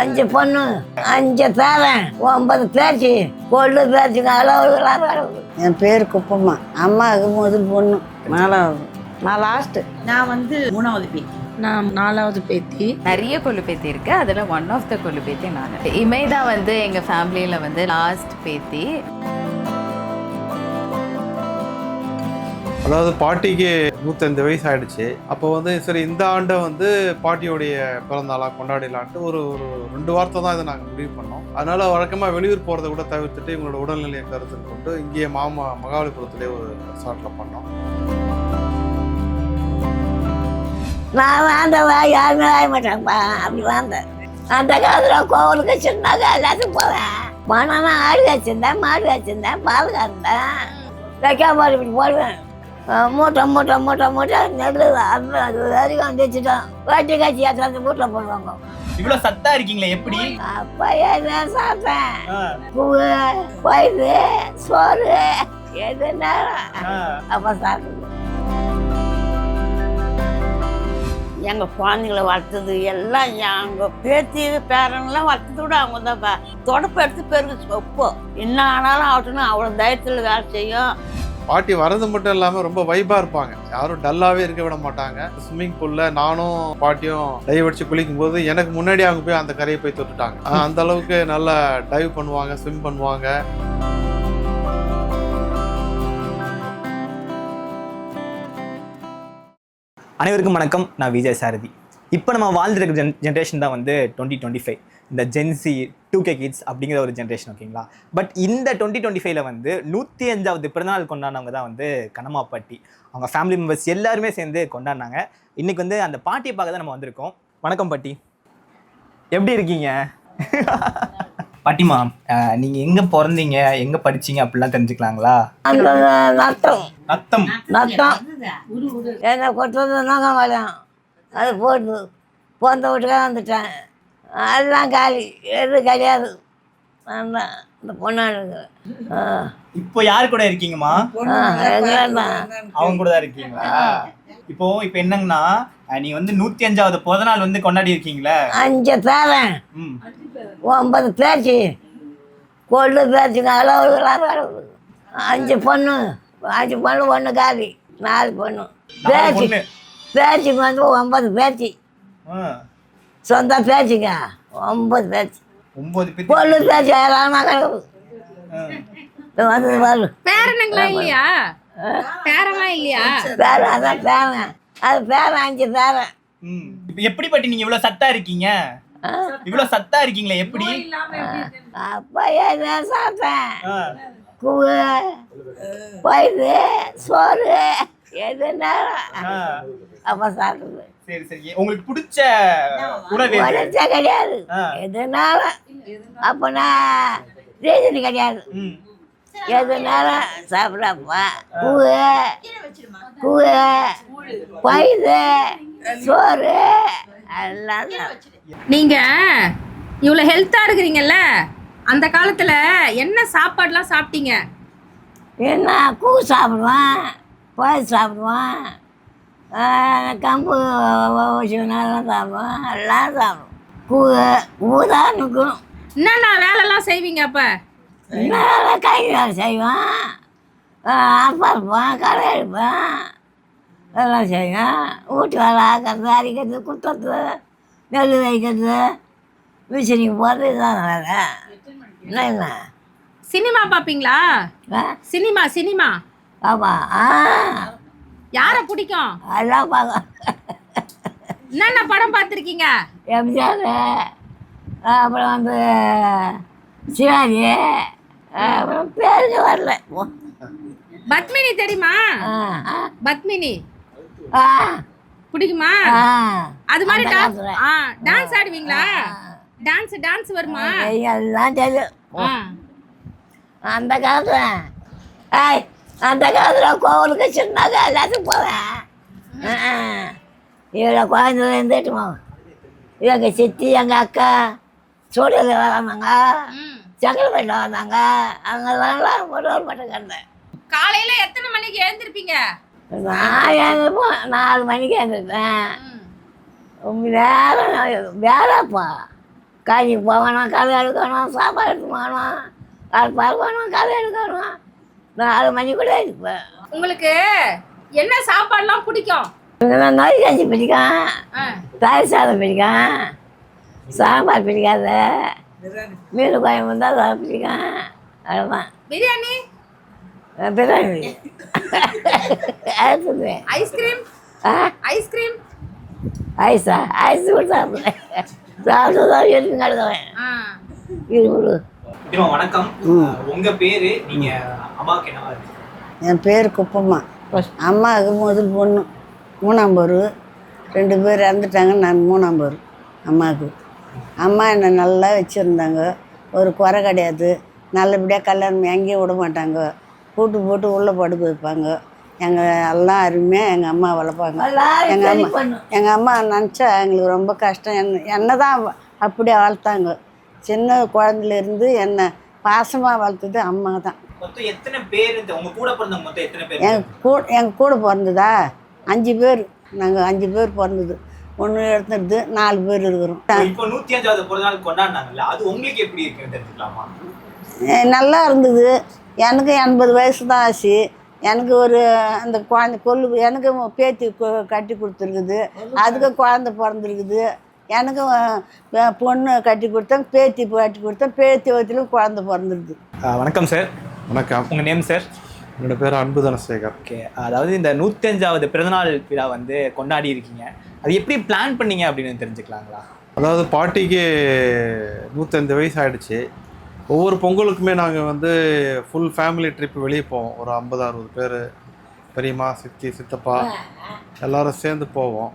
5 பொண்ணு 5 பேரன் 9 பேச்சு கொள்ளு பேச்சுங்க அளவுலாம் கிடக்குது. என் பேர் குப்பம்மா. அம்மாவுக்கு முதல் பொண்ணு 4வது. நான் லாஸ்ட்டு. நான் 3வது பேத்தி. நான் 4வது பேத்தி. நிறைய கொள்ளு பேத்தி இருக்கு. அதில் ஒன் ஆஃப் த கொள்ளு பேத்தி நான். இமேதா எங்கள் ஃபேமிலியில் லாஸ்ட் பேத்தி. அதாவது பாட்டிக்கு 105 வயசு ஆயிடுச்சு. அப்போ சரி இந்த ஆண்டை பாட்டியோடைய பிறந்தாளாக கொண்டாடிடலான்ட்டு ஒரு 2 வாரத்தை தான் இதை நாங்கள் முடிவு பண்ணோம். அதனால வழக்கமாக வெளியூர் போகிறத கூட தவிர்த்துட்டு இவங்களோட உடல்நிலையை கருத்தில் கொண்டு இங்கேயே மகாபலிபுரத்திலே ஒரு ரெசார்ட்டில் பண்ணோம். நான் வாழ்ந்தவா யாருமே வாய மாட்டாங்கப்பா. அப்படி வாழ்ந்தேன். அந்த காலத்தில் கோவிலுக்கு சின்னதாக எல்லாத்துக்கும் போவேன். பணம்னா ஆடு வச்சிருந்தேன், மாடு வச்சிருந்தேன், பால் கறந்தேன், வைக்காம இப்படி போடுவேன். மூட்டை மூட்டை மூட்டை மூட்டை நெல் அது வரைக்கும் வந்துச்சுட்டோம். வட்டி காய்ச்சி ஏற்றாந்து மூட்டில் போடுவாங்க. இவ்வளோ சத்தா இருக்கீங்களே எப்படி? அப்போ என்ன சாப்பிட்டேன்? பூவு, பயிறு, சோறு எதுனா அப்போ சாப்பிடுவோம். எங்கள் குழந்தைங்களை வளர்த்தது எல்லாம் எங்கள் பேத்தி பேரங்களாம் வளர்த்தது விட அவங்க தான் தொடப்பு எடுத்து பெருக்கு வைப்போம். என்ன ஆனாலும் ஆகட்டும்னு அவ்வளோ தைரியத்தில் வேலை செய்யும். பாட்டி வரது மட்டும் இல்லாமல் ரொம்ப வைப்பாக இருப்பாங்க. யாரும் டல்லாகவே இருக்க விட மாட்டாங்க. ஸ்விம்மிங் பூலில் நானும் பாட்டியும் டைவ் அடித்து குளிக்கும் போது எனக்கு முன்னாடி அவங்க போய் அந்த கரையை போய் தொட்டுட்டாங்க. அந்த அளவுக்கு நல்லா டைவ் பண்ணுவாங்க, ஸ்விம் பண்ணுவாங்க. அனைவருக்கும் வணக்கம். நான் விஜய் சாரதி. இப்போ நம்ம வாழ்ந்துருக்க ஜென்ரேஷன் தான் 2025. இந்த ஜென்சி 2K கிட்ஸ் அப்படிங்கிற ஒரு ஜென்ரேஷன், ஓகேங்களா? பட் இந்த 2025ல் 105வது பிறந்தநாள் கொண்டாடினவங்க தான் கனமா பாட்டி. அவங்க ஃபேமிலி மெம்பர்ஸ் எல்லாருமே சேர்ந்து கொண்டாடினாங்க. இன்றைக்கி அந்த பாட்டியை பார்க்க தான் நம்ம வந்திருக்கோம். வணக்கம் பாட்டி, எப்படி இருக்கீங்க? பாட்டிமா, நீங்கள் எங்கே பிறந்தீங்க, எங்கே படிச்சீங்க அப்படிலாம் தெரிஞ்சுக்கலாங்களா? நத்தம் நத்தம் நத்தம் என்ன கொட்டுறது நாங்கள் வரோம். அது போட்டு போந்த வீட்டுக்காக வந்துட்டேன். அதெல்லாம் காலி, எதுவும் கிடையாது. நான் தான் இந்த பொண்ணாடுங்க. இப்போ யார் கூட இருக்கீங்கம்மா? அவங்க கூட தான் இருக்கீங்களா? இப்போ என்னங்கன்னா நீ 105வது பிறந்த நாள் கொண்டாடி இருக்கீங்களே. 5 பேரன் 9 பேச்சு கொள்ளு பேச்சுங்க அளவுலாம் கிடக்குது. 5 பொண்ணு 1 காலி 4 பொண்ணு பேச்சு. பேச்சுக்கு 9 பேச்சு. சொந்த பேச்சுங்க 9 பேச்சு. 9 கொள்ளு பேச்சு எல்லாம் கிடக்குது. பேரனுங்களா இல்லையா? பேரெல்லாம் இல்லையா? பேரன் அதான் பேரன். அது பேரன் 5 பேரன். இப்போ எப்படி பாட்டி நீங்க இவ்வளவு சத்தா இருக்கீங்க? இவ்வளவு சத்தா இருக்கீங்களே எப்படி? அப்பா என்ன சாப்பிட்டேன்? கூவு, பயிறு, சோறு எதுனா அப்ப சாப்பிடுது. சரி சரி. உங்களுக்கு பிடிச்ச உணவு கிடையாது எதுனால. அப்ப நான் ரீசன் கிடையாது. எதுனாலும் சாப்பிடப்பா. கூவு, கூவு, பயிறு, சோறு எல்லாம். நீங்க இவ்வளோ ஹெல்த்தா இருக்கிறீங்கல்ல, அந்த காலத்துல என்ன சாப்பாடுலாம் சாப்பிட்டீங்க? என்ன கூ சாப்பிடுவேன், பயிர் சாப்பிடுவேன், கம்பு எல்லாம் சாப்பிடுவேன், எல்லாம் சாப்பிடுவோம். கூ தான் நிற்கும். என்னென்ன வேலைலாம் செய்வீங்க அப்ப? என்ன கை வேலை செய்வேன், அறுப்பேன், கடை எடுப்பேன், எல்லாம் செய்வேன். வீட்டு வேலை ஆக்கிறது, அரிக்கிறது, குத்துறது, நெல் வைக்கிறது, மிஷினிக்கு போகிறது, இதுதான் வேலை. என்ன சினிமா பார்ப்பீங்களா? சினிமா சினிமா ஆமாம். யாரை பிடிக்கும்? அதெல்லாம் பார்க்க. என்னென்ன படம் பார்த்துருக்கீங்க? எம்ஜிஆர், அப்புறம் சிவாஜி, அப்புறம் பேருக்கு வரல. பத்மினி தெரியுமா? பத்மினி பிடிக்குமா? அது மாதிரி டான்ஸ் ஆடுவீங்களா? டான்ஸ் வருமா? எல்லாம் தெரியும். அந்த காலத்தில் அந்த காலத்தில் கோவிலுக்கு சின்னதாக எல்லாத்துக்கும் போவேன். இவ்வளோ குழந்தைல இருந்துட்டுமா எங்கள் சித்தி, எங்கள் அக்கா சூழல் வந்தாங்க, செங்கல்பேட்டில் வந்தாங்க. அங்கெல்லாம் ஒரு மட்டும் கண்டேன். காலையில எத்தனை மணிக்கு எழுந்திருப்பீங்க? நான் எழுந்திருப்போம் 4 மணிக்கு எழுந்திருப்பேன். வேலைப்பா காய்ச்சி போகணும், களை எடுக்கணும், சாப்பாடு எடுத்து போகணும், அது பரவணும், களை எடுக்கணும். 4 மணி கூட இருப்பேன். உங்களுக்கு என்ன சாப்பாடுலாம் பிடிக்கும்? நோய் காய்ச்சி பிடிக்கும், ஆ, தயிர் சாதம் பிடிக்கும், சாம்பார் பிடிக்காது, மீன் குழம்பு இருந்தால் பிடிக்கும். அதுதான் பிரியாணி, பிரியாணி அடுத்தது ஐஸ்கிரீம், ஆ ஐஸ்கிரீம். ஐஸா ஐஸ் கூட சாப்பிடுவேன். சாப்பிட்டுதான் எடுத்து நடக்குவேன். ஆ, இது கொடு. இப்போ வணக்கம். உங்க பேரு, நீங்க அம்மாவுக்கு என்னவா இருக்கு? என் பேர் குப்பம்மா. அம்மாவுக்கு முதல் பொண்ணு 3ஆம் பருவ. 2 பேர் இறந்துட்டாங்க, நான் 3ஆம் பருவ அம்மாவுக்கு. அம்மா என்னை நல்லா வச்சுருந்தாங்க, ஒரு குறை கிடையாது. நல்லபடியாக கல்யாணம் எங்கேயும் விட மாட்டாங்க, கூட்டு போட்டு உள்ளே படுக்க வைப்பாங்க. எங்கள் எல்லாம் அருமையாக எங்கள் அம்மா வளர்ப்பாங்க. எங்கள் அம்மா நினச்சா எங்களுக்கு ரொம்ப கஷ்டம். என்னை தான் அப்படியே வளர்த்தாங்க. சின்ன குழந்தையிலேருந்து என்னை பாசமாக வளர்த்தது அம்மா தான். மொத்தம் எத்தனை பேர் உங்க கூட பிறந்தவங்க? மொத்தம் எத்தனை பேர்? எங்கள் கூட பிறந்ததா 5 பேர். நாங்கள் 5 பேர் பிறந்தது. 1 எடுத்துட்டு 4 பேர் இருக்கிறோம். இப்போ 105வது பிறந்த நாள் கொண்டாடினாங்கல்ல, அது உங்களுக்கு எப்படி இருக்குன்னு தெரிஞ்சுக்கலாமா? நல்லா இருந்தது. எனக்கு 80 வயசு தான் ஆச்சு. எனக்கு ஒரு அந்த குழந்தை எனக்கு பேத்தி கட்டி கொடுத்துருக்குது, அதுக்கு குழந்தை பிறந்திருக்குது. எனக்கு பொண்ணு கட்டி கொடுத்தேன், பேத்தி கட்டி கொடுத்தேன், பேத்தி வயத்திலும் குழந்தை பிறந்திருக்குது. வணக்கம் சார். வணக்கம். உங்கள் நேம் சார்? என்னோட பேர் அன்பு தனசேகர். ஓகே, அதாவது இந்த 105வது பிறந்தநாள் விழா வந்து கொண்டாடி இருக்கீங்க, அது எப்படி பிளான் பண்ணீங்க அப்படின்னு தெரிஞ்சுக்கலாங்களா? அதாவது பாட்டிக்கு 105 வயசு ஆகிடுச்சு. ஒவ்வொரு பொங்கலுக்குமே நாங்கள் வந்து ஃபுல் ஃபேமிலி ட்ரிப் வெளியே போவோம். ஒரு 50-60 பேர், பெரியம்மா, சித்தி, சித்தப்பா எல்லோரும் சேர்ந்து போவோம்.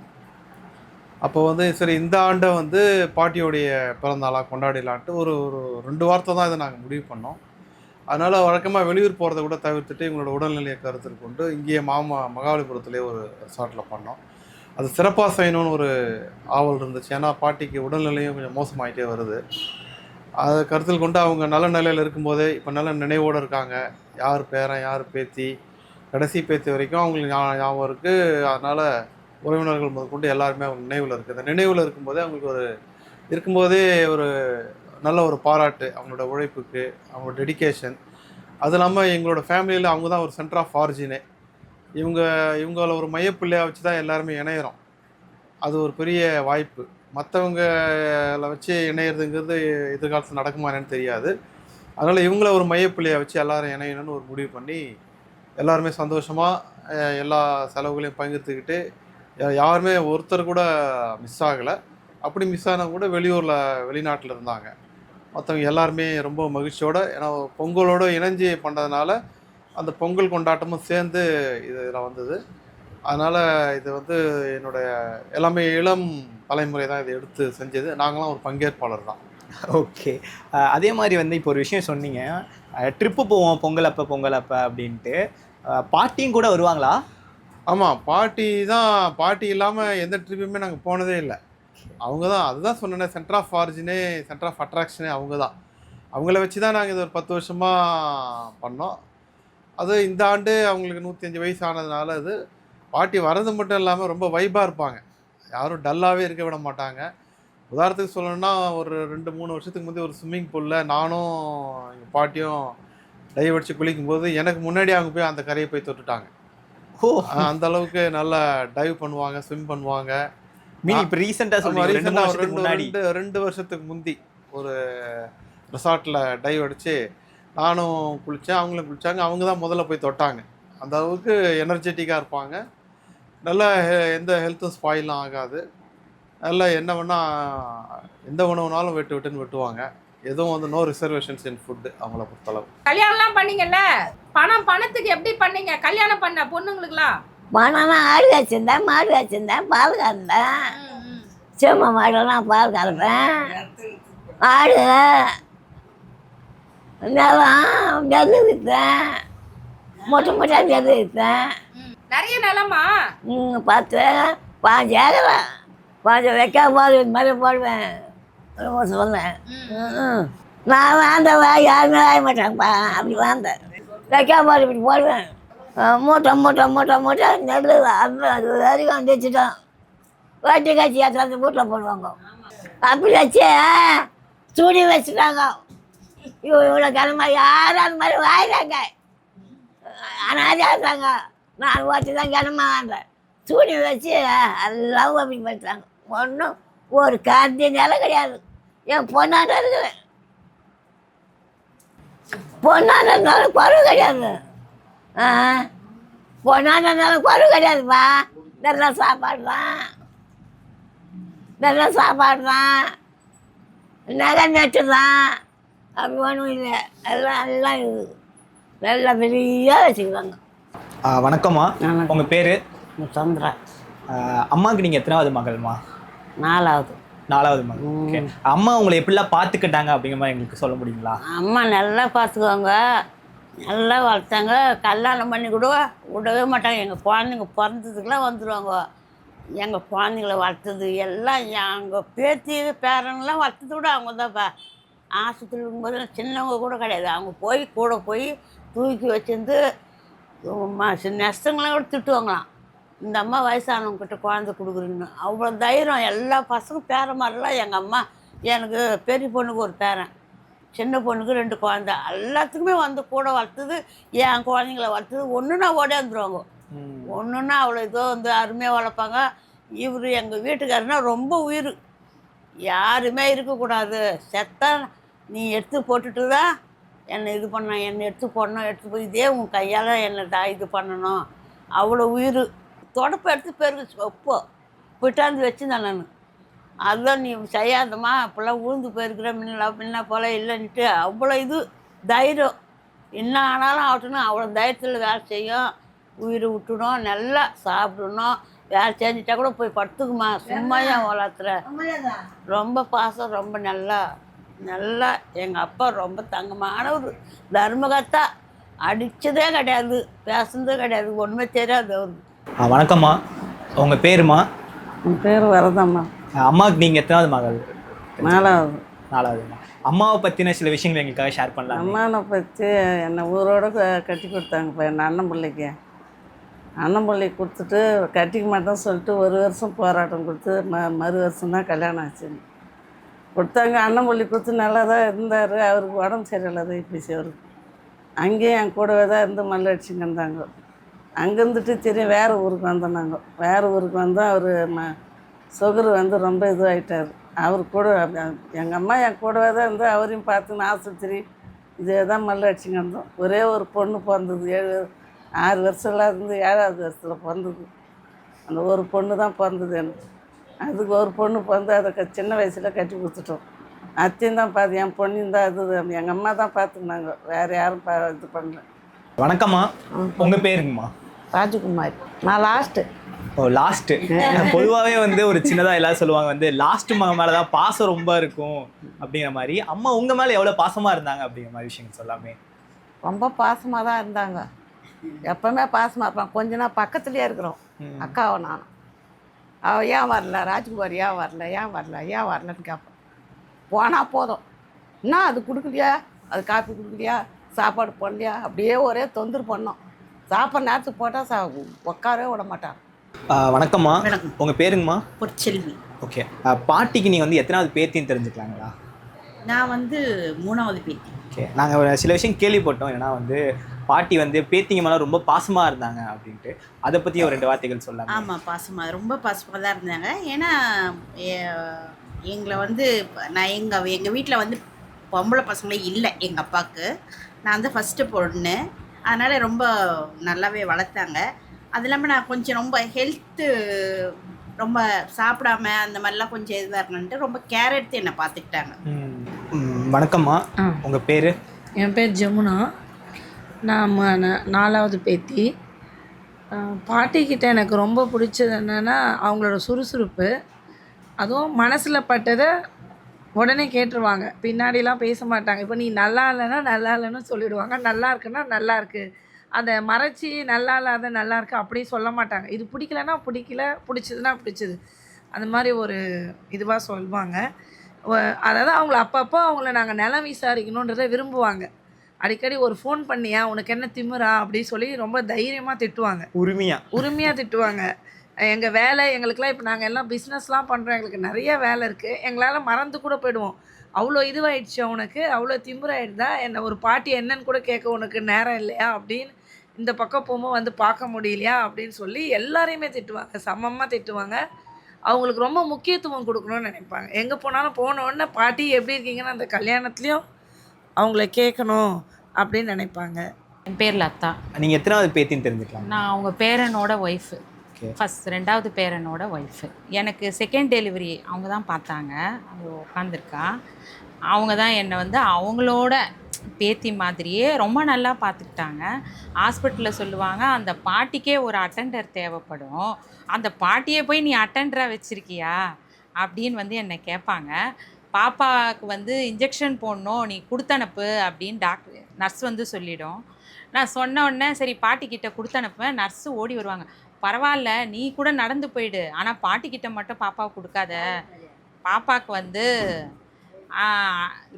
அப்போ வந்து சரி இந்த ஆண்டை வந்து பாட்டியோடைய பிறந்தநாளாக கொண்டாடிடலான்ட்டு ஒரு 2 வாரத்தை தான் இதை நாங்கள் முடிவு பண்ணோம். அதனால் வழக்கமாக வெளியூர் போகிறத கூட தவிர்த்துட்டு எங்களோட உடல்நிலையை கருத்தில் கொண்டு இங்கேயே மகாபலிபுரத்துலேயே ஒரு ரெசார்ட்டில் பண்ணோம். அது சிறப்பாக செய்யணும்னு ஒரு ஆவல் இருந்துச்சு. ஏன்னா பாட்டிக்கு உடல்நிலையும் கொஞ்சம் மோசமாகிட்டே வருது. அதை கருத்தில் கொண்டு அவங்க நல்ல நிலையில் இருக்கும்போதே இப்போ நல்ல நினைவோடு இருக்காங்க. யார் பேரன், யார் பேத்தி, கடைசி பேத்தி வரைக்கும் அவங்களுக்கு ஞாபகம் இருக்குது. அதனால் உறவினர்கள் முதற்கொண்டு எல்லாருமே அவங்க நினைவில் இருக்குது. அந்த நினைவில் இருக்கும்போதே அவங்களுக்கு இருக்கும்போதே ஒரு நல்ல ஒரு பாராட்டு அவங்களோட உழைப்புக்கு, அவங்களோட டெடிக்கேஷன். அது இல்லாமல் எங்களோட ஃபேமிலியில் அவங்க தான் ஒரு சென்டர் ஆஃப் ஆரிஜினே. இவங்கள ஒரு மையப்பிள்ளையாக வச்சு தான் எல்லாருமே இணையிறோம். அது ஒரு பெரிய வாய்ப்பு. மற்றவங்களை வச்சு இணையிறதுங்கிறது எதிர்காலத்தில் நடக்குமா என்னன்னு தெரியாது. அதனால் இவங்கள ஒரு மையப்பிள்ளையை வச்சு எல்லோரும் இணையணும்னு ஒரு முடிவு பண்ணி எல்லாருமே சந்தோஷமாக எல்லா செலவுகளையும் பகிர்ந்துக்கிட்டு யாருமே ஒருத்தர் கூட மிஸ் ஆகலை. அப்படி மிஸ் ஆனால் கூட வெளிநாட்டில் இருந்தாங்க. மற்றவங்க எல்லாருமே ரொம்ப மகிழ்ச்சியோடு, ஏன்னா பொங்கலோடு இணைஞ்சி பண்ணுறதுனால அந்த பொங்கல் கொண்டாட்டமும் சேர்ந்து இதில் வந்தது. அதனால் இது வந்து என்னுடைய எல்லாமே இளம் தலைமுறை தான் இதை எடுத்து செஞ்சது. நாங்களாம் ஒரு பங்கேற்பாளர் தான். ஓகே, அதே மாதிரி வந்து இப்போ ஒரு விஷயம் சொன்னீங்க, ட்ரிப்பு போவோம் பொங்கல் அப்போ அப்படின்ட்டு. பாட்டியும் கூட வருவாங்களா? ஆமாம், பாட்டி இல்லாமல் எந்த ட்ரிப்புமே நாங்கள் போனதே இல்லை. அவங்க தான், அதுதான் சொன்னேன், சென்டர் ஆஃப் ஆரிஜினே, சென்டர் ஆஃப் அட்ராக்ஷனே அவங்க தான். அவங்கள வச்சு தான் நாங்கள் இது ஒரு 10 வருஷமாக பண்ணோம். அது இந்த ஆண்டு அவங்களுக்கு 105 வயசு ஆனதுனால அது பாட்டி வர்றது மட்டும் இல்லாமல் ரொம்ப வைப்பாக இருப்பாங்க. யாரும் டல்லாகவே இருக்க விட மாட்டாங்க. உதாரணத்துக்கு சொல்லணும்னா, ஒரு 2-3 வருஷத்துக்கு முந்தைய ஒரு ஸ்விம்மிங் பூலில் நானும் எங்கள் பாட்டியும் டைவ் அடித்து குளிக்கும்போது எனக்கு முன்னாடி அவங்க போய் அந்த கரையை போய் தொட்டுட்டாங்க. அந்த அளவுக்கு நல்லா டைவ் பண்ணுவாங்க, ஸ்விம் பண்ணுவாங்க. இப்போ ரீசெண்டாக 2 வருஷத்துக்கு முந்தி ஒரு ரெசார்ட்டில் டைவ் அடித்து நானும் குளித்தேன், அவங்களும் குளித்தாங்க. அவங்க தான் முதல்ல போய் தொட்டாங்க. அந்த அளவுக்கு எனர்ஜெட்டிக்காக இருப்பாங்க. நல்லா எந்த ஹெல்த்தும் ஸ்பாயிலாம் ஆகாது. நல்லா என்ன வேணால் எந்த உணவுனாலும் வெட்டுன்னு வெட்டுவாங்க. எதுவும் வந்து நோ ரிசர்வேஷன்ஸ் இன் ஃபுட்டு அவங்கள பொறுத்தளவு. கல்யாணம்லாம் பண்ணீங்கல்ல, பணத்துக்கு எப்படி பண்ணீங்க கல்யாணம் பண்ண பொண்ணுங்களுக்குலாம்? பணம்னா ஆடு வச்சுருந்தேன், மாடு வச்சுருந்தேன், பால் கறந்தேன். சீமை மாடெல்லாம் பால் கறப்பேன். ஆடு நிலம் நெல் விற்றேன், மூட்டை நெல் விற்றேன். நிறைய நிலமா? 10-15 ஏக்கரா. கொஞ்சம் வைக்க போது இது மாதிரி போடுவேன் சொன்னேன். நான் வாழ்ந்தவா யாருமே வாய மாட்டாங்கப்பா, அப்படி வாழ்ந்தேன். வைக்க போது இப்படி போடுவேன். மூட்டை நெல் அது வரைக்கும் வந்து வச்சுட்டோம். வட்டி காய்ச்சி ஏற்றாந்து வீட்டில் போடுவாங்க. அப்படி வச்சு துணி வச்சுட்டாங்க. இவ்வளோ கிழமை யாரும் அந்த மாதிரி வாயிறாங்க. அனாதையாக இருந்தாங்க. நான் ஓட்டி தான் கிழமை வாண்டேன். துணி வச்சு எல்லாம் அப்படி பண்ணிட்டாங்க. ஒன்றும் ஒரு காந்தி நிலை கிடையாது. என் பொண்ணாண்ட இருக்குது. பொண்ணாண்ட இருந்தாலும் குறவு கிடையாது. பொண்ணாண்ட இருந்தாலும் குறவு கிடையாதுப்பா. நல்ல சாப்பாடு தான், நல்ல சாப்பாடு தான், நகை நட்டு தான். அப்படி ஒன்றும் இல்லை. எல்லாம் எல்லாம் இருக்குது. நல்லா வெளியாக வச்சுக்குவாங்க. வணக்கம்மா, உங்கள் பேர்? சந்திரா. அம்மாவுக்கு நீங்கள் எத்தனாவது மகள்மா? 4வது. 4வது மகள். ஓகே. அம்மா உங்களை எப்படிலாம் பார்த்துக்கிட்டாங்க அப்படிங்கிற மாதிரி எங்களுக்கு சொல்ல முடியுங்களா? அம்மா நல்லா பார்த்துக்குவாங்க, நல்லா வளர்த்தாங்க. கல்யாணம் பண்ணி கூட விடவே மாட்டாங்க. எங்கள் குழந்தைங்க பிறந்ததுக்கெலாம் வந்துடுவாங்க. எங்கள் குழந்தைங்கள வளர்த்தது எல்லாம் எங்கள் பேத்தி பேரன்லாம் வளர்த்தது கூட அவங்க தான்ப்பா. ஆஸ்பத்திரி இருக்கும்போது சின்னவங்க கூட கிடையாது. அவங்க போய் கூட போய் தூக்கி வச்சிருந்து நஷ்டங்களாம் கூட திட்டுவாங்களாம். இந்த அம்மா வயசானவங்ககிட்ட குழந்தை கொடுக்குறீங்கன்னு. அவ்வளோ தைரியம். எல்லா பசங்க பேரன் மாதிரிலாம் எங்கள் அம்மா. எனக்கு பெரிய பொண்ணுக்கு ஒரு பேரன், சின்ன பொண்ணுக்கு 2 குழந்தை. எல்லாத்துக்குமே வந்து கூட வளர்த்தது. என் குழந்தைங்கள வளர்த்தது ஒன்றுனா ஓடியாந்துருவாங்க. ஒன்றுன்னா அவ்வளோ இதோ வந்து அருமையாக வளர்ப்பாங்க. இவர் எங்கள் வீட்டுக்காரனா ரொம்ப உயிர். யாருமே இருக்கக்கூடாது. செத்தா நீ எடுத்து போட்டுட்டு தான் என்னை இது பண்ண, என்னை எடுத்து போடணும், எடுத்து போய் இதே உன் கையால் என்னை இது பண்ணணும். அவ்வளோ உயிர். தொடப்பை எடுத்து பெருக்கு வைப்போ போயிட்டாந்து வச்சுருந்தேன் நான். அதுதான் நீ செய்யாதம்மா, அப்போல்லாம் உழுந்து போயிருக்கிற முன்ன போல் இல்லைன்ட்டு அவ்வளோ இது தைரியம். என்ன ஆனாலும் ஆகட்டும்னு அவ்வளோ தைரியத்தில் வேலை செய்யும். உயிரை விட்டுடும், நல்லா சாப்பிடணும். வேலை செஞ்சுட்டா கூட போய் படுத்துக்குமா, சும்மா ஏன் வளர்த்துற. ரொம்ப பாசம், ரொம்ப நல்லா நல்லா. எங்கள் அப்பா ரொம்ப தங்கமான ஒரு தர்மகத்தா. அடித்ததே கிடையாது, பேசுனதே கிடையாது, ஒன்றுமே தெரியாது அவருக்கு. வணக்கம்மா, உங்கள் பேருமா? என் பேர் வரதம்மா. அம்மாவுக்கு நீங்கள் எத்தனாவது மகள்? 4வது. 4வதுமா. அம்மாவை பற்றின சில விஷயங்கள் எங்களுக்காக ஷேர் பண்ணலாம். அம்மாவை பற்றி என்னை ஊரோடு கட்டி கொடுத்தாங்கப்பா. என் அண்ணன் பிள்ளைக்கு கொடுத்துட்டு கட்டிக்க மாட்டேன்னு சொல்லிட்டு 1 வருஷம் போராட்டம் கொடுத்து மறு வருஷம் தான் கல்யாணம் ஆச்சுன்னு கொடுத்தாங்க. அண்ணன் பிள்ளை கொடுத்து நல்லா தான் இருந்தார். அவருக்கு உடம்பு சரியில்லை தான் இப்படி அவருக்கு. அங்கேயும் என் கூடவே தான் இருந்து மல்லு அடிச்சுங்க இருந்தாங்க. அங்கே இருந்துட்டு தெரியும் வேறு ஊருக்கு வந்தோம். நாங்கள் வேறு ஊருக்கு வந்தோம். அவர் சுகர் வந்து ரொம்ப இதுவாகிட்டார். அவர் கூட எங்கள் அம்மா என் கூடவே தான் இருந்து அவரையும் பார்த்துன்னு ஆஸ்பத்திரி இதே தான் மல்லு அடிச்சுங்க இருந்தோம். ஒரே ஒரு பொண்ணு பிறந்தது. 6 வருஷம்லாம் இருந்து 7வது வருஷத்தில் பிறந்தது. அந்த ஒரு பொண்ணு தான் பிறந்தது எனக்கு. அதுக்கு ஒரு பொண்ணு பிறந்து அதை சின்ன வயசில் கட்டி கொடுத்துட்டோம். அத்தையும் தான் பார்த்து, என் பொண்ணையும் தான் இது எங்கள் அம்மா தான் பார்த்துக்கினாங்க. வேறு யாரும் இது பண்ணல. வணக்கம்மா, உங்கள் பேருங்கம்மா? ராஜகுமாரி. நான் லாஸ்ட்டு. ஓ, லாஸ்ட்டு. பொதுவாகவே வந்து ஒரு சின்னதாக எல்லோரும் சொல்லுவாங்க வந்து லாஸ்ட்டு மகன் மேலே தான் பாசம் ரொம்ப இருக்கும் அப்படிங்கிற மாதிரி. அம்மா உங்கள் மேலே எவ்வளோ பாசமாக இருந்தாங்க அப்படிங்கிற மாதிரி விஷயங்கள் சொல்லாமே. ரொம்ப பாசமாக தான் இருந்தாங்க. எப்பவுமே பாசமாக இருப்பான். கொஞ்ச நாள் பக்கத்துலேயே இருக்கிறோம் அக்காவை நானும். அவள் ஏன் வரல, ராஜ்குமார் ஏன் வரல, ஏன் வரலன்னு கேட்பேன். போனால் போதும், என்ன அது கொடுக்கலையா, அது காப்பி கொடுக்கலையா, சாப்பாடு போடலையா, அப்படியே ஒரே தொந்தரவு பண்ணோம். சாப்பாடு நேரத்துக்கு போட்டால் உட்காரவே விட மாட்டான். வணக்கம்மா, உங்கள் பேருங்கம்மா? பொற்செல்வி. ஓகே. பாட்டிக்கு நீங்கள் வந்து எத்தனாவது பேத்தின்னு தெரிஞ்சுக்கலாங்களா? நான் வந்து 3வது பேத்தி. ஓகே. நாங்கள் சில விஷயம் கேள்விப்பட்டோம். ஏன்னா வந்து பாட்டி வந்து பேத்திங்க மேலே ரொம்ப பாசமாக இருந்தாங்க அப்படின்ட்டு. அதை பற்றி ஒரு 2 வார்த்தைகள் சொல்லலாம். ஆமாம், பாசமாக, ரொம்ப பாசமாக தான் இருந்தாங்க. ஏன்னா எங்களை வந்து நான் எங்கள் வீட்டில் வந்து பொம்பளை பசங்களே இல்லை. எங்கள் அப்பாவுக்கு நான் தான் ஃபஸ்ட்டு பொண்ணு. அதனால் ரொம்ப நல்லாவே வளர்த்தாங்க. அது இல்லாமல் நான் கொஞ்சம் ரொம்ப ஹெல்த்து ரொம்ப சாப்பிடாம அந்த மாதிரிலாம் கொஞ்சம் இதுவாக இருக்கணுன்ட்டு ரொம்ப கேர் எடுத்து என்னை பார்த்துக்கிட்டாங்க. வணக்கம்மா, உங்கள் பேர்? என் பேர் ஜமுனா. நான் 4வது பேத்தி. பாட்டிக்கிட்ட எனக்கு ரொம்ப பிடிச்சது என்னென்னா அவங்களோட சுறுசுறுப்பு. அதுவும் மனசில் பட்டதை உடனே கேட்டுருவாங்க. பின்னாடிலாம் பேச மாட்டாங்க. இப்போ நீ நல்லா இல்லைன்னா நல்லா இல்லைன்னு சொல்லிவிடுவாங்க. நல்லா இருக்குன்னா நல்லா இருக்குது. அதை மறைச்சி நல்லா இல்லாத நல்லா இருக்குது அப்படி சொல்ல மாட்டாங்க. இது பிடிக்கலன்னா பிடிக்கல, பிடிச்சதுன்னா பிடிச்சது, அந்த மாதிரி ஒரு இதுவாக சொல்லுவாங்க. அதாவது அவங்கள அப்பப்போ அவங்கள நாங்கள் நிலம் விசாரிக்கணுன்றதை விரும்புவாங்க. அடிக்கடி ஒரு ஃபோன் பண்ணியா, உனக்கு என்ன திமிரா அப்படி சொல்லி ரொம்ப தைரியமாக திட்டுவாங்க. உரிமையாக திட்டுவாங்க. எங்கள் வேலை எங்களுக்கெல்லாம் இப்போ நாங்கள் எல்லாம் பிஸ்னஸ்லாம் பண்ணுறோம், எங்களுக்கு நிறைய வேலை இருக்குது. எங்களால் மறந்து கூட போயிடுவோம். அவ்வளோ இதுவாகிடுச்சு அவனுக்கு, அவ்வளோ திமிராயிடுதா, என்னை ஒரு பாட்டி என்னன்னு கூட கேட்க உனக்கு நேரம் இல்லையா அப்படின்னு, இந்த பக்கம் போகும்போது வந்து பார்க்க முடியலையா அப்படின்னு சொல்லி எல்லாரையுமே திட்டுவாங்க, சமமாக திட்டுவாங்க. அவங்களுக்கு ரொம்ப முக்கியத்துவம் கொடுக்கணும்னு நினைப்பாங்க. எங்கே போனாலும் போன உடனே பாட்டி எப்படி இருக்கீங்கன்னு அந்த கல்யாணத்துலேயும் அவங்கள கேட்கணும் அப்படின்னு நினைப்பாங்க. என் பேர் லதா. நீங்கள் எத்தனாவது பேத்தின்னு தெரிஞ்சுக்கலாம்? நான் அவங்க பேரனோட ஒய்ஃபு. ஓகே. ஃபஸ்ட் 2வது பேரனோட ஒய்ஃபு. எனக்கு செகண்ட் டெலிவரி அவங்க தான் பார்த்தாங்க. அவங்க உட்காந்துருக்கா. அவங்க தான் என்னை வந்து அவங்களோட பேத்தி மாதிரியே ரொம்ப நல்லா பார்த்துக்கிட்டாங்க. ஹாஸ்பிட்டலில் சொல்லுவாங்க, அந்த பாட்டிக்கே ஒரு அட்டெண்டர் தேவைப்படும், அந்த பாட்டியை போய் நீ அட்டெண்டராக வச்சுருக்கியா அப்படின்னு வந்து என்னை கேட்பாங்க. பாப்பாவுக்கு வந்து இன்ஜெக்ஷன் போடணும், நீ கொடுத்தனுப்பு அப்படின்னு நர்ஸ் வந்து சொல்லிடும். நான் சொன்ன உடனே சரி பாட்டிக்கிட்ட கொடுத்தனுப்பேன். நர்ஸு ஓடி வருவாங்க, பரவாயில்ல நீ கூட நடந்து போயிடு, ஆனால் பாட்டிக்கிட்ட மட்டும் பாப்பாவுக்கு கொடுக்காத, பாப்பாவுக்கு வந்து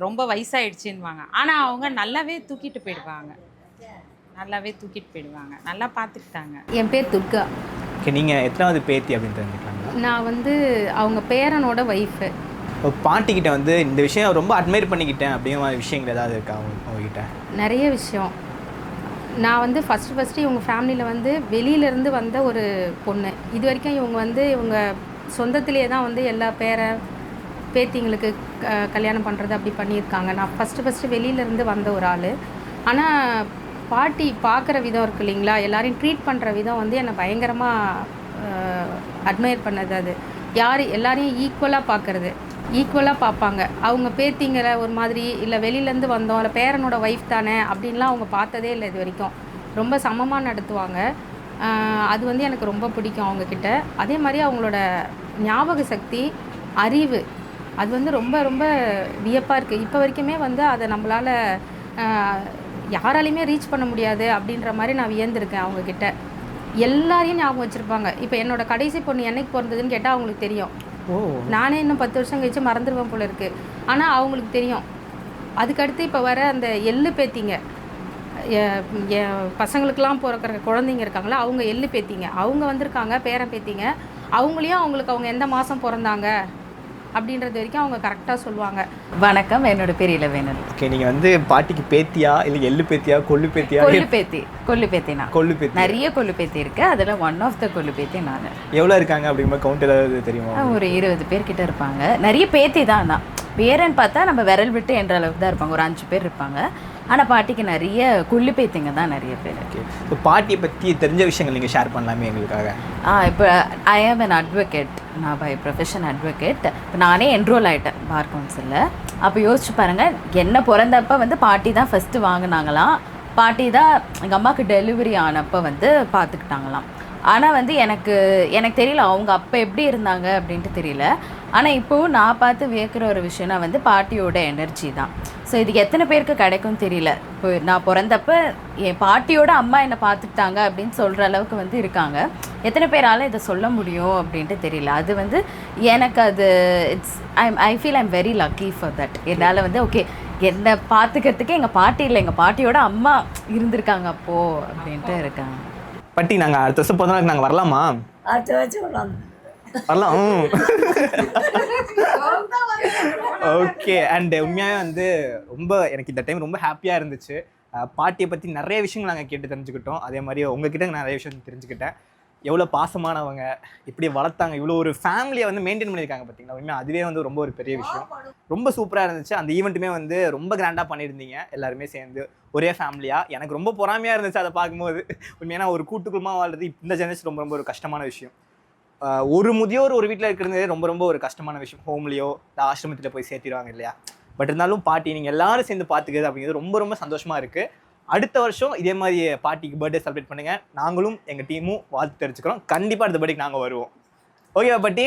ரொம்ப வயசாயிடுச்சுன்னுவாங்க. ஆனால் அவங்க நல்லாவே தூக்கிட்டு போயிடுவாங்க, நல்லா பார்த்துக்கிட்டாங்க. என் பேர் துர்கா. ஓகே. நீங்கள் எத்தனாவது பேத்தி அப்படின்னு தெரிஞ்சுக்கலாங்களா? நான் வந்து அவங்க பேரனோட ஒய்ஃபு. இப்போ பாட்டிக்கிட்ட வந்து இந்த விஷயம் ரொம்ப அட்மையர் பண்ணிக்கிட்டேன் அப்படிங்கிற மாதிரி விஷயங்கள் ஏதாவது இருக்கா உங்ககிட்ட? நிறைய விஷயம். நான் வந்து ஃபஸ்ட்டு இவங்க ஃபேமிலியில் வந்து வெளியிலேருந்து வந்த ஒரு பொண்ணு. இது வரைக்கும் இவங்க சொந்தத்திலே தான் வந்து எல்லா பேத்திங்களுக்கு கல்யாணம் பண்ணுறது அப்படி பண்ணியிருக்காங்க. நான் ஃபஸ்ட்டு வெளியிலேருந்து வந்த ஒரு ஆள். ஆனால் பாட்டி பார்க்குற விதம் இருக்குது இல்லைங்களா, எல்லாரையும் ட்ரீட் பண்ணுற விதம் வந்து என்னை பயங்கரமாக அட்மையர் பண்ணது. அது எல்லாரையும் ஈக்குவலாக பார்க்குறது, ஈக்குவலாக பார்ப்பாங்க. அவங்க பேத்திங்கிற ஒரு மாதிரி, இல்லை வெளியிலேருந்து வந்தோம், இல்லை பேரனோட ஒய்ஃப் தானே அப்படின்லாம் அவங்க பார்த்ததே இல்லை இது வரைக்கும். ரொம்ப சமமாக நடத்துவாங்க. அது வந்து எனக்கு ரொம்ப பிடிக்கும் அவங்கக்கிட்ட. அதே மாதிரி அவங்களோட ஞாபக சக்தி, அறிவு, அது வந்து ரொம்ப ரொம்ப வியப்பாக இருக்குது. இப்போ வரைக்குமே வந்து அதை நம்மளால் யாராலையுமே ரீச் பண்ண முடியாது அப்படின்ற மாதிரி நான் வியந்திருக்கேன் அவங்கக்கிட்ட. எல்லாரையும் ஞாபகம் வச்சுருப்பாங்க. இப்போ என்னோடய கடைசி பொண்ணு என்னைக்கு பிறந்ததுன்னு கேட்டால் அவங்களுக்கு தெரியும். நானே இன்னும் 10 வருஷம் கழிச்சு மறந்துடுவேன் போல இருக்குது. ஆனால் அவங்களுக்கு தெரியும். அதுக்கடுத்து இப்போ வர அந்த எள்ளு பேத்திங்க, பசங்களுக்கெல்லாம் பிறக்கிற குழந்தைங்க இருக்காங்களா, அவங்க எள்ளு பேத்திங்க, அவங்க வந்திருக்காங்க, பேரன் பேத்திங்க. அவங்களையும் அவங்க எந்த மாதம் பிறந்தாங்க அப்படின்றது வரைக்கும் அவங்க கரெக்டாக சொல்லுவாங்க. வணக்கம், என்னோட பேர் இளவேனல். ஓகே. நீங்கள் வந்து பாட்டிக்கு பேத்தியா இல்லை எள்ளு பேத்தியா கொள்ளு பேத்தியா? கொள்ளு பேத்தி நான். கொள்ளு பேத்தி. நிறைய கொள்ளு பேத்தி இருக்கு. அதில் ஒன் ஆஃப் த கொள்ளு பேத்தி நான். எவ்வளோ இருக்காங்க அப்படிங்கிற கவுண்ட் ஏதாவது தெரியுமா? ஒரு 20 பேர்கிட்ட இருப்பாங்க. நிறைய பேத்தி தான். நான் பேரன்னு பார்த்தா நம்ம விரல் விட்டு என்ற அளவுக்கு தான் இருப்பாங்க, ஒரு 5 பேர் இருப்பாங்க. ஆனால் பாட்டிக்கு நிறைய கொள்ளு பேத்திங்க தான் நிறைய பேர். ஓகே. இப்போ பாட்டியை பற்றி தெரிஞ்ச விஷயங்கள் நீங்கள் ஷேர் பண்ணலாமே எங்களுக்காக? இப்போ ஐ ஆம் an advocate. நான் பை ப்ரொஃபஷன் அட்வொகேட். இப்போ நானே என்ரோல் ஆகிட்டேன் பார் கவுன்சிலில். அப்போ யோசிச்சு பாருங்கள், என்ன பிறந்தப்போ வந்து பாட்டி தான் ஃபஸ்ட்டு வாங்கினாங்களாம். பாட்டி தான் எங்கள் அம்மாவுக்கு டெலிவரி ஆனப்போ வந்து பார்த்துக்கிட்டாங்களாம். ஆனால் வந்து எனக்கு தெரியல அவங்க அப்போ எப்படி இருந்தாங்க அப்படின்ட்டு தெரியல. ஆனால் இப்போது நான் பார்த்து வியக்கிற ஒரு விஷயம்னா வந்து பாட்டியோட எனர்ஜி தான். ஸோ இதுக்கு எத்தனை பேருக்கு கிடைக்கும்னு தெரியல. இப்போ நான் பிறந்தப்ப என் பாட்டியோட அம்மா என்னை பார்த்துக்கிட்டாங்க அப்படின்னு சொல்கிற அளவுக்கு வந்து இருக்காங்க. எத்தனை பேரால் இதை சொல்ல முடியும் அப்படின்ட்டு தெரியல. அது வந்து எனக்கு அது I feel I'm very lucky for that. என்னால் வந்து ஓகே என்னை பார்த்துக்கிறதுக்கு எங்கள் பாட்டி இல்லை, எங்கள் பாட்டியோட அம்மா இருந்திருக்காங்க அப்போது அப்படின்ட்டு இருக்காங்க. பாட்டி நாங்கள் அடுத்த வருஷம் பிறந்த நாளைக்கு நாங்கள் வரலாமா? அடுத்த வச்சு விடலாம். வரலாம். ஓகே. அண்ட் உண்மையாகவே வந்து ரொம்ப எனக்கு இந்த டைம் ரொம்ப ஹாப்பியாக இருந்துச்சு. பாட்டியை பற்றி நிறைய விஷயங்கள் நாங்கள் கேட்டு தெரிஞ்சுக்கிட்டோம். அதே மாதிரி உங்ககிட்ட நிறைய விஷயம் தெரிஞ்சுக்கிட்டேன். எவ்வளோ பாசமானவங்க, இப்படி வளர்த்தாங்க, இவ்வளோ ஒரு ஃபேமிலியை வந்து மெயின்டைன் பண்ணியிருக்காங்க பார்த்தீங்களா. உண்மையாக அதுவே வந்து ரொம்ப ஒரு பெரிய விஷயம். ரொம்ப சூப்பராக இருந்துச்சு. அந்த ஈவெண்ட்டுமே வந்து ரொம்ப கிராண்டாக பண்ணியிருந்தீங்க எல்லாருமே சேர்ந்து ஒரே ஃபேமிலியாக. எனக்கு ரொம்ப பொறாமையாக இருந்துச்சு அதை பார்க்கும்போது. உண்மையான ஒரு கூட்டுக்குடும்பமாக வாழ்றது இந்த ஜெனரேஷன் ரொம்ப ஒரு கஷ்டமான விஷயம். ஒரு முதியோர் ஒரு வீட்டில் இருக்கிறது ரொம்ப ஒரு கஷ்டமான விஷயம். ஹோம்லேயோ இல்லை ஆசிரமத்தில் போய் சேர்த்திடுவாங்க இல்லையா. பட் இருந்தாலும் பாட்டி நீங்கள் எல்லாரும் சேர்ந்து பார்த்துக்கிறது அப்படிங்கிறது ரொம்ப சந்தோஷமாக இருக்குது. அடுத்த வருஷம் இதே மாதிரி பாட்டிக்கு பர்த்டே செலிப்ரேட் பண்ணுங்கள். நாங்களும் எங்கள் டீமும் வாழ்த்து தெரிஞ்சுக்கிறோம். கண்டிப்பாக அடுத்த பர்த்டேக்கு நாங்கள் வருவோம். ஓகேவா பாட்டி?